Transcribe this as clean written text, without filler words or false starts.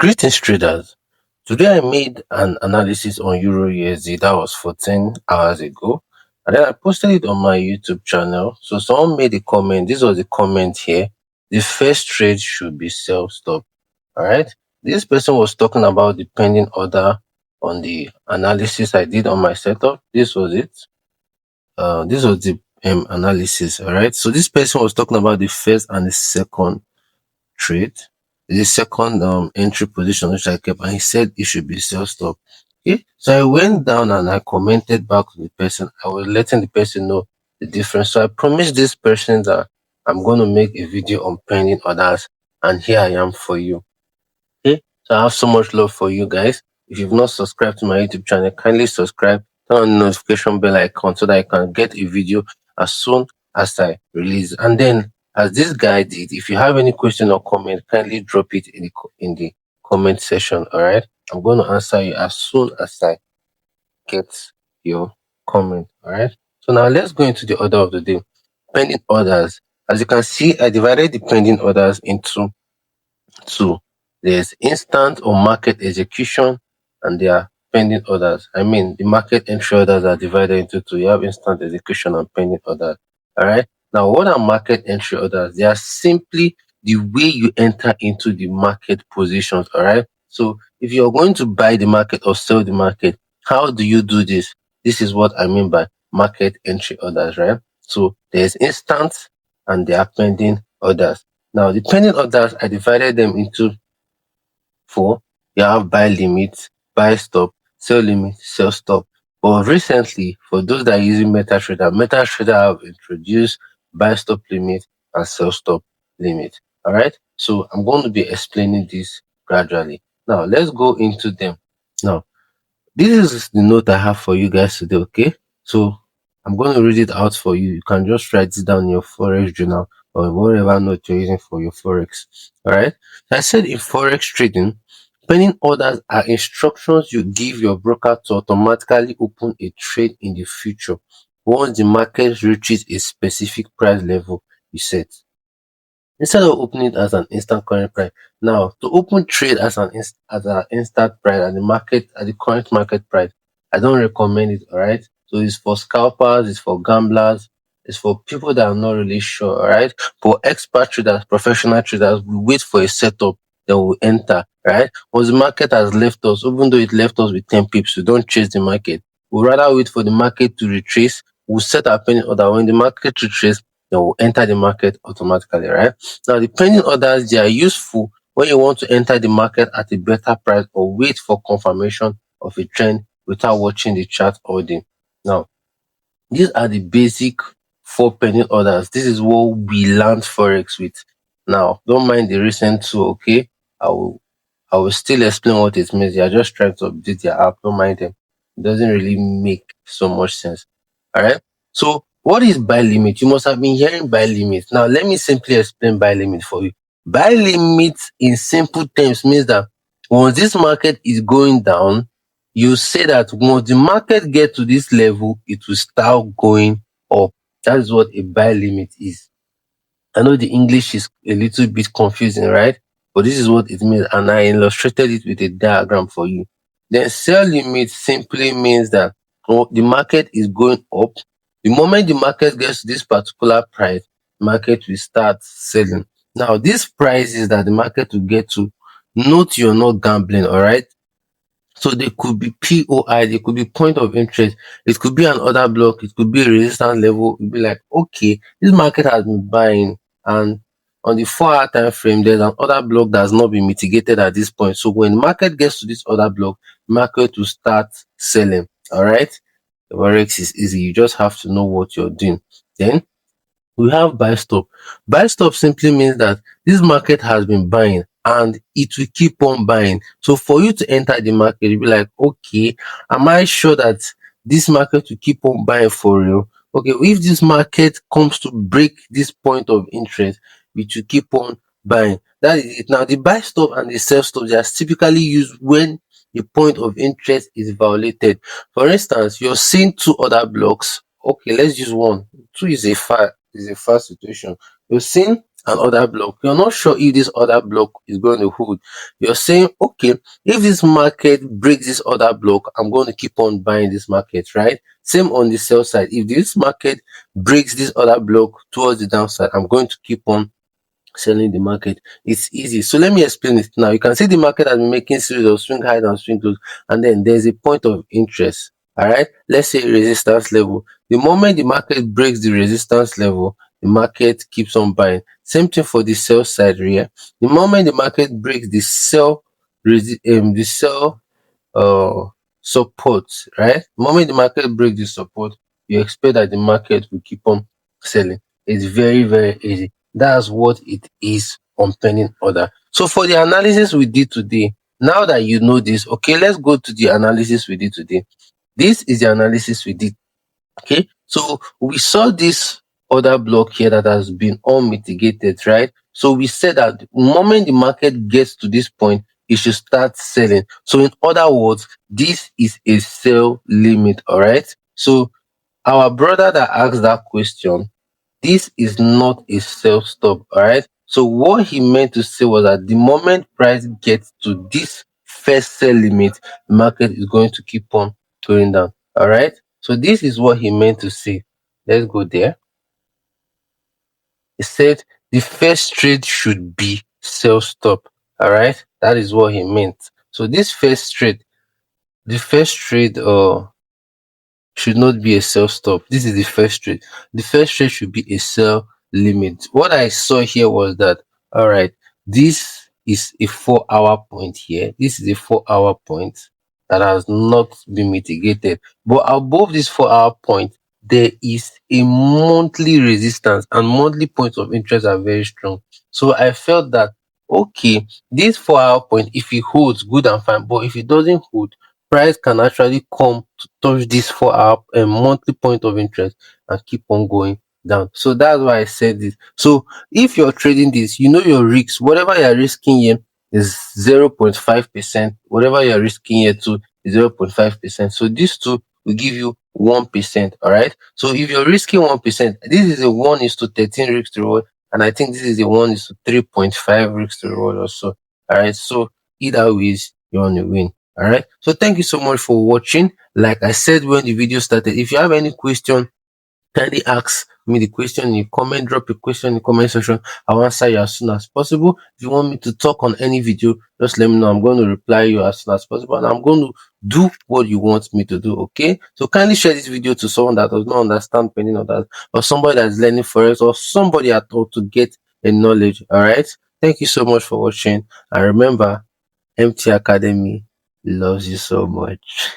Greetings traders. Today I made an analysis on Euro USD that was 14 hours ago, and then I posted it on my YouTube channel. So someone made a comment. This was the comment here. The first trade should be sell stop. All right. This person was talking about the pending order on the analysis I did on my setup. This was it. This was the analysis. All right. So this person was talking about the first and the second trade, the second entry position which I kept, and he said it should be sell stop. Okay, so I went down and I commented back to the person. I was letting the person know the difference. So I promised this person that I'm going to make a video on pending orders, and here I am for you. Okay, so I have so much love for you guys. If you've not subscribed to my YouTube channel, kindly subscribe, turn on the notification bell icon so that I can get a video as soon as I release. And then, as this guy did, if you have any question or comment, kindly drop it in the comment section. All right, I'm going to answer you as soon as I get your comment. All right. So now let's go into the order of the day. Pending orders. As you can see, I divided the pending orders into two. There's instant or market execution, and there are pending orders. I mean, the market entry orders are divided into two. You have instant execution and pending orders. All right. Now, what are market entry orders? They are simply the way you enter into the market positions. All right. So, if you're going to buy the market or sell the market, how do you do this? This is what I mean by market entry orders, right? So, there's instant and there are pending orders. Now, the pending orders, I divided them into four. You have buy limit, buy stop, sell limit, sell stop. But recently, for those that are using MetaTrader have introduced buy stop limit and sell stop limit. All right. So I'm going to be explaining this gradually. Now, let's go into them. Now, this is the note I have for you guys today, okay? So I'm going to read it out for you. You can just write it down in your Forex journal or whatever note you're using for your Forex. All right. I said in Forex trading, pending orders are instructions you give your broker to automatically open a trade in the future once the market reaches a specific price level you set. Instead of opening it as an instant current price. Now, to open trade as an instant price at the market at the current market price, I don't recommend it. All right. So it's for scalpers, it's for gamblers, it's for people that are not really sure. All right. For expert traders, professional traders, we wait for a setup, then we enter. Right. Once the market has left us, even though it left us with 10 pips, we don't chase the market. We rather wait for the market to retrace. We'll set our pending order. When the market retraces, then we'll enter the market automatically. Right. Now, the pending orders, they are useful when you want to enter the market at a better price or wait for confirmation of a trend without watching the chart all day. Now, these are the basic four pending orders. This is what we learned Forex with. Now, don't mind the recent two, okay? I will I will still explain what it means. They are just trying to update their app. Don't mind them. It doesn't really make so much sense. All right. So, what is buy limit? You must have been hearing buy limit. Now, let me simply explain buy limit for you. Buy limit in simple terms means that once this market is going down, you say that once the market get to this level, it will start going up. That is what a buy limit is. I know the English is a little bit confusing, right? But this is what it means, and I illustrated it with a diagram for you. Then sell limit simply means that the market is going up. The moment the market gets to this particular price, market will start selling. Now, this price is that the market will get to. Note you're not gambling, all right? So they could be POI, they could be point of interest, it could be an order block, it could be a resistance level. It'd be like, okay, this market has been buying, and on the 4 hour time frame, there's an order block that's not been mitigated at this point. So when the market gets to this order block, market will start selling. All right. The Forex is easy. You just have to know what you're doing. Then we have buy stop. Buy stop simply means that this market has been buying and it will keep on buying. So for you to enter the market, you'll be like, okay, am I sure that this market will keep on buying for real? Okay, if this market comes to break this point of interest, it will keep on buying. That is it. Now, the buy stop and the sell stop, they are typically used when the point of interest is violated. For instance, you're seeing two other blocks. Okay, let's use one. Two is a fast situation. You're seeing an order block. You're not sure if this order block is going to hold. You're saying, okay, if this market breaks this order block, I'm going to keep on buying this market, right? Same on the sell side. If this market breaks this order block towards the downside, I'm going to keep on selling the market. It's easy. So let me explain it now. You can see the market has been making series of swing high and swing lows, and then there's a point of interest. All right. Let's say resistance level. The moment the market breaks the resistance level, the market keeps on buying. Same thing for the sell side here. The moment the market breaks the sell uh support, right? The moment the market breaks the support, you expect that the market will keep on selling. It's very, very easy. That's what it is on pending order. So for the analysis we did today, now that you know this, okay, let's go to the analysis we did today. This is the analysis we did. Okay, so we saw this other block here that has been unmitigated, right? So we said that the moment the market gets to this point, it should start selling. So in other words, this is a sell limit, all right? So our brother that asked that question, this is not a sell stop, all right? So what he meant to say was that the moment price gets to this first sell limit, the market is going to keep on going down, all right? So this is what he meant to say. Let's go there. He said the first trade should be sell stop, all right? That is what he meant. So this first trade, the first trade should not be a sell stop. This is the first trade. The first trade should be a sell limit. What I saw here was that, all right, this is a 4 hour point here. This is a 4 hour point that has not been mitigated. But above this 4 hour point, there is a monthly resistance, and monthly points of interest are very strong. So I felt that, okay, this 4 hour point, if it holds, good and fine. But if it doesn't hold, price can actually come to touch this 4 hour monthly point of interest and keep on going down. So that's why I said this. So if you're trading this, you know your risks. Whatever you're risking here is 0.5%. Whatever you're risking here too is 0.5%. So these two will give you 1%. All right. So if you're risking 1%, this is a 1 is to 13 risk to reward. And I think this is a 1 is to 3.5 risk to reward also. All right. So either ways, you're on the win. All right. So thank you so much for watching. Like I said when the video started, if you have any question, kindly ask me the question in the comment. Drop a question in the comment section. I'll answer you as soon as possible. If you want me to talk on any video, just let me know. I'm going to reply you as soon as possible, and I'm going to do what you want me to do. Okay. So kindly share this video to someone that does not understand penny or that, or somebody that's learning forex, or somebody at all to get a knowledge. All right. Thank you so much for watching, and remember, MT Academy loves you so much.